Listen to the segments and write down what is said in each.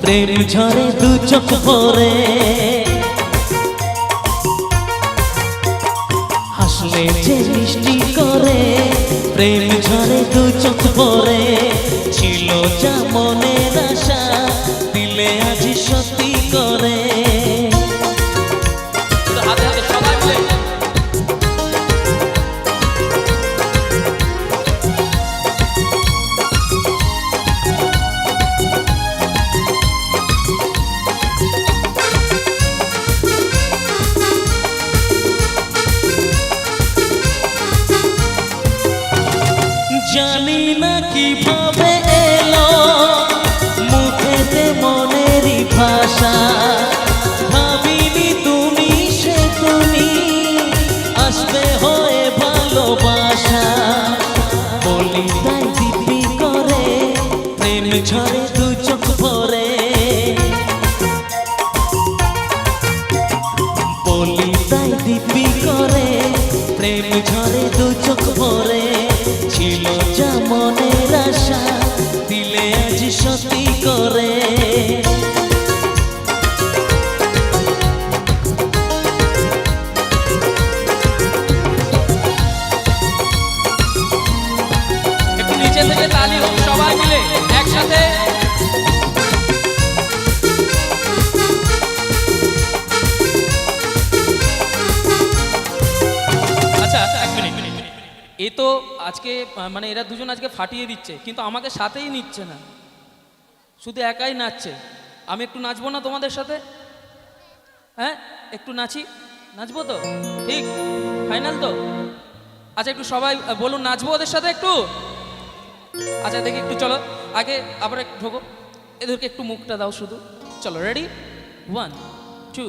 প্রেম ঝরে দু চোখ ভরে, হাসলে যে মিষ্টি করে। প্রেম ঝরে দু চোখ ভরে, ছিল যা মনের আশা, দিলে আজ সত্যি করে। জানি না কিভাবে এলো মুখেতে মনেরই ভাষা, ভাবিনি তুমি সে তুমি আসবে হয়ে ভালোবাসা। বলি তাই দিব্যি করে, প্রেম ঝরে দু চোখ ভরে। বলি তাই দিব্যি করে, প্রেম ঝরে দু চোখ ভরে। ছিল যা মনের আশা, দিলে আজ সত্যি করে। একটু নিচে থেকে তালি হোক সবাই মিলে একসাথে। আচ্ছা আচ্ছা, এক মিনিট। এ তো আজকে মানে এরা দুজন আজকে ফাটিয়ে দিচ্ছে, কিন্তু আমাকে সাথেই নিচ্ছে না, শুধু একাই নাচছে। আমি একটু নাচবো না তোমাদের সাথে? হ্যাঁ, একটু নাচবো তো? ঠিক ফাইনাল তো? আচ্ছা একটু সবাই বলুন, নাচবো ওদের সাথে একটু? আচ্ছা দেখি একটু, চলো আগে আবার একটু ঢোকো, এদেরকে একটু মুখটা দাও শুধু। চলো রেডি, 1 2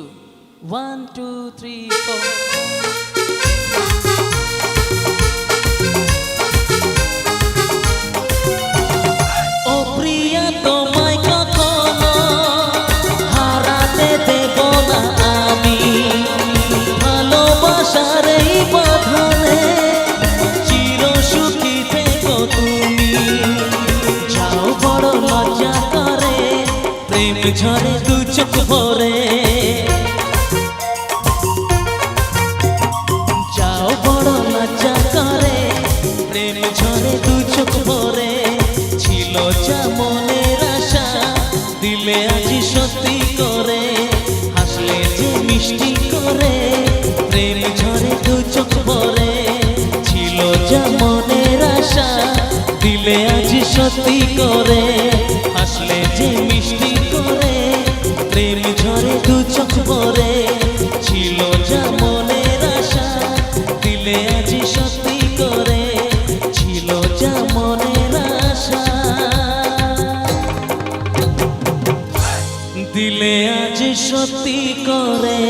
1 2 3 4। ও প্রিয়া তোমায় কখনো হারাতে দেব না আমি, ভালোবাসার এই বাঁধনে চির সুখী থেকো তুমি। যাও বড় লজ্জা করে, প্রেম ঝরে দু চোখ ভরে। যাও বড় লজ্জা করে, প্রেম ঝরে দু চোখ ভরে। ছিল যা মনের আশা, দিলে আজ সত্যি করে। হাসলে যে মিষ্টি করে, প্রেম ঝরে দু চোখ ভরে। ছিল যা মনের আশা, দিলে আজ সত্যি করে। হাসলে যে মিষ্টি করে, প্রেম ঝরে দু চোখ ভরে। ছিল যা মনের আশা, দিলে আজ সত্যি করে। ছিল যা মনের আশা, দিলে আজ সত্যি করে।